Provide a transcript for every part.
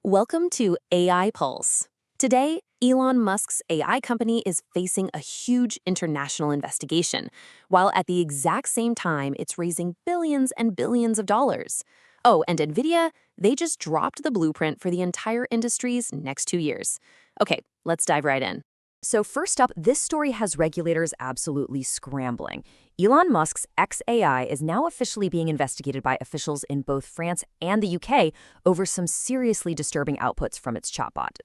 Welcome to AI Pulse. Today, Elon Musk's AI company is facing a huge international investigation, while at the exact same time, it's raising billions and billions of dollars. Oh, and NVIDIA, they just dropped the blueprint for the entire industry's next 2 years. Okay, let's dive right in. So first up, this story has regulators absolutely scrambling. Elon Musk's XAI is now officially being investigated by officials in both France and the UK over some seriously disturbing outputs from its chatbot.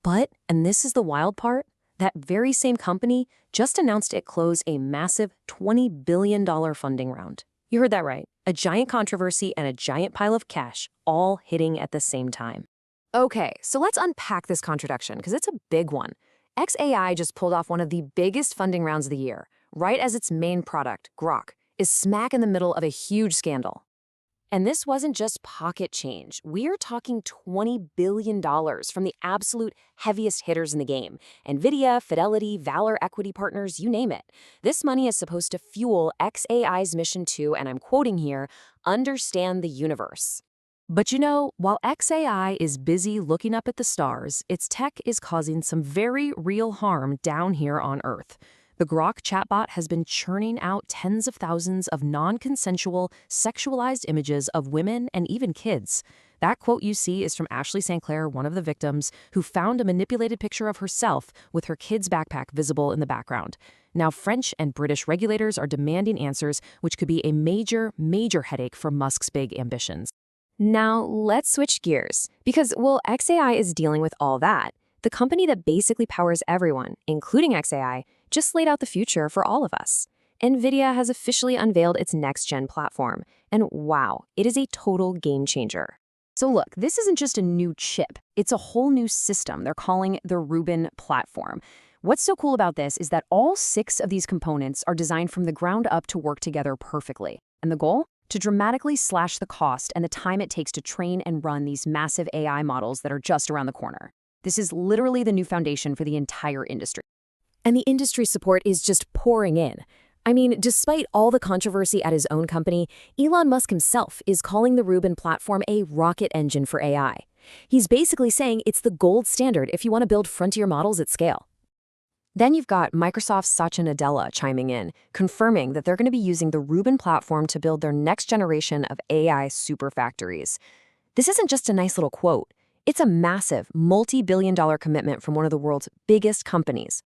But, and this is the wild part, that very same company just announced it closed a massive $20 billion funding round. You heard that right. A giant controversy and a giant pile of cash all hitting at the same time. Okay, so let's unpack this contradiction because it's a big one. XAI just pulled off one of the biggest funding rounds of the year, right as its main product, Grok, is smack in the middle of a huge scandal. And this wasn't just pocket change. We are talking $20 billion from the absolute heaviest hitters in the game. NVIDIA, Fidelity, Valor Equity Partners, you name it. This money is supposed to fuel XAI's mission to, and I'm quoting here, understand the universe. But you know, while XAI is busy looking up at the stars, its tech is causing some very real harm down here on Earth. The Grok chatbot has been churning out tens of thousands of non-consensual, sexualized images of women and even kids. That quote you see is from Ashley St. Clair, one of the victims, who found a manipulated picture of herself with her kid's backpack visible in the background. Now, French and British regulators are demanding answers, which could be a major, major headache for Musk's big ambitions. Now, let's switch gears, because while XAI is dealing with all that, the company that basically powers everyone, including XAI, just laid out the future for all of us. NVIDIA has officially unveiled its next-gen platform, and wow, it is a total game changer. So look, this isn't just a new chip, it's a whole new system they're calling the Rubin platform. What's so cool about this is that all 6 of these components are designed from the ground up to work together perfectly. And the goal? To dramatically slash the cost and the time it takes to train and run these massive AI models that are just around the corner. This is literally the new foundation for the entire industry. And the industry support is just pouring in. I mean, despite all the controversy at his own company, Elon Musk himself is calling the Rubin platform a rocket engine for AI. He's basically saying it's the gold standard if you want to build frontier models at scale. Then you've got Microsoft's Satya Nadella chiming in, confirming that they're going to be using the Rubin platform to build their next generation of AI superfactories. This isn't just a nice little quote. It's a massive, multi-billion-dollar commitment from one of the world's biggest companies.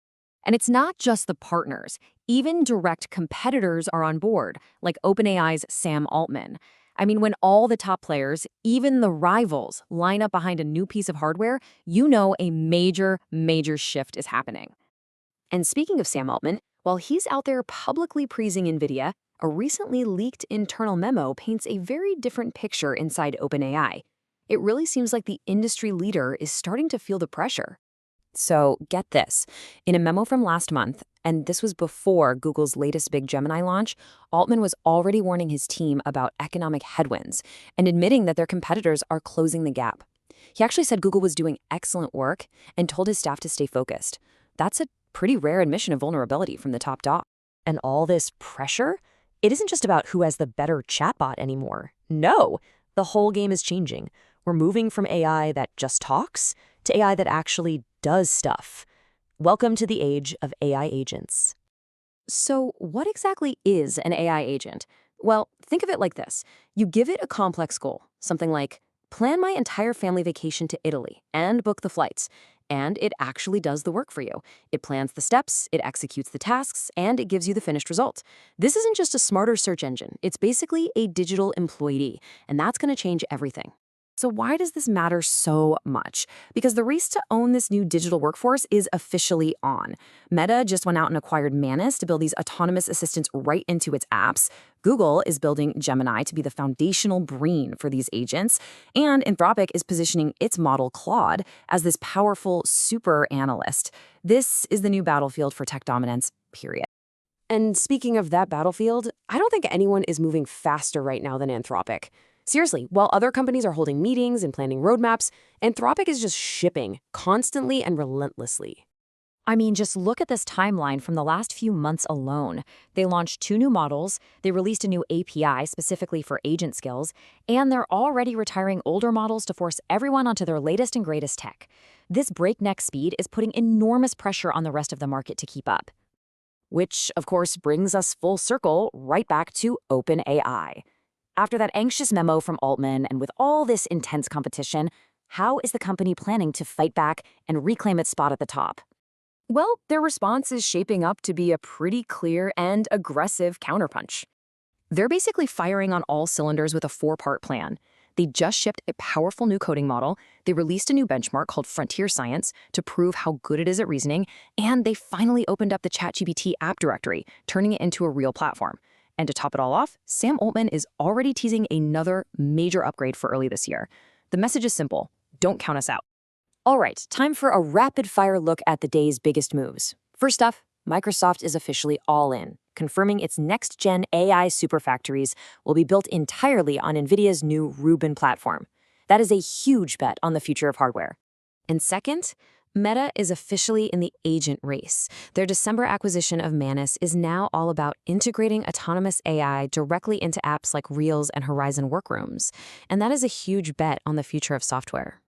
And it's not just the partners. Even direct competitors are on board, like OpenAI's Sam Altman. I mean, when all the top players, even the rivals, line up behind a new piece of hardware, you know a major, major shift is happening. And speaking of Sam Altman, while he's out there publicly praising NVIDIA, a recently leaked internal memo paints a very different picture inside OpenAI. It really seems like the industry leader is starting to feel the pressure. So get this. In a memo from last month, and this was before Google's latest big Gemini launch, Altman was already warning his team about economic headwinds and admitting that their competitors are closing the gap. He actually said Google was doing excellent work and told his staff to stay focused. That's a pretty rare admission of vulnerability from the top dog. And all this pressure? It isn't just about who has the better chatbot anymore. No, the whole game is changing. We're moving from AI that just talks to AI that actually does stuff. Welcome to the age of AI agents. So what exactly is an AI agent? Well, think of it like this. You give it a complex goal, something like, plan my entire family vacation to Italy and book the flights. And it actually does the work for you. It plans the steps, it executes the tasks, and it gives you the finished result. This isn't just a smarter search engine. It's basically a digital employee, and that's going to change everything. So why does this matter so much? Because the race to own this new digital workforce is officially on. Meta just went out and acquired Manus to build these autonomous assistants right into its apps. Google is building Gemini to be the foundational brain for these agents. And Anthropic is positioning its model Claude as this powerful super analyst. This is the new battlefield for tech dominance, period. And speaking of that battlefield, I don't think anyone is moving faster right now than Anthropic. Seriously, while other companies are holding meetings and planning roadmaps, Anthropic is just shipping constantly and relentlessly. I mean, just look at this timeline from the last few months alone. They launched 2 new models, they released a new API specifically for agent skills, and they're already retiring older models to force everyone onto their latest and greatest tech. This breakneck speed is putting enormous pressure on the rest of the market to keep up. Which, of course, brings us full circle right back to OpenAI. After that anxious memo from Altman and with all this intense competition, how is the company planning to fight back and reclaim its spot at the top? Well, their response is shaping up to be a pretty clear and aggressive counterpunch. They're basically firing on all cylinders with a 4-part plan. They just shipped a powerful new coding model, they released a new benchmark called Frontier Science to prove how good it is at reasoning, and they finally opened up the ChatGPT app directory, turning it into a real platform. And to top it all off, Sam Altman is already teasing another major upgrade for early this year. The message is simple: don't count us out. All right, time for a rapid-fire look at the day's biggest moves. First up, Microsoft is officially all in, confirming its next-gen AI superfactories will be built entirely on NVIDIA's new Rubin platform. That is a huge bet on the future of hardware. And second, Meta is officially in the agent race. Their December acquisition of Manus is now all about integrating autonomous AI directly into apps like Reels and Horizon Workrooms. And that is a huge bet on the future of software.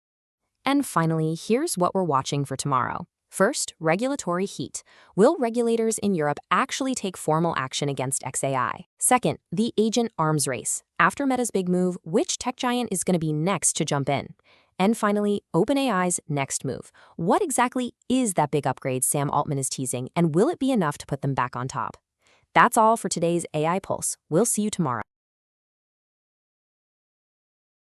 And finally, here's what we're watching for tomorrow. First, regulatory heat. Will regulators in Europe actually take formal action against xAI? Second, the agent arms race. After Meta's big move, which tech giant is going to be next to jump in? And finally, OpenAI's next move. What exactly is that big upgrade Sam Altman is teasing, and will it be enough to put them back on top? That's all for today's AI Pulse. We'll see you tomorrow.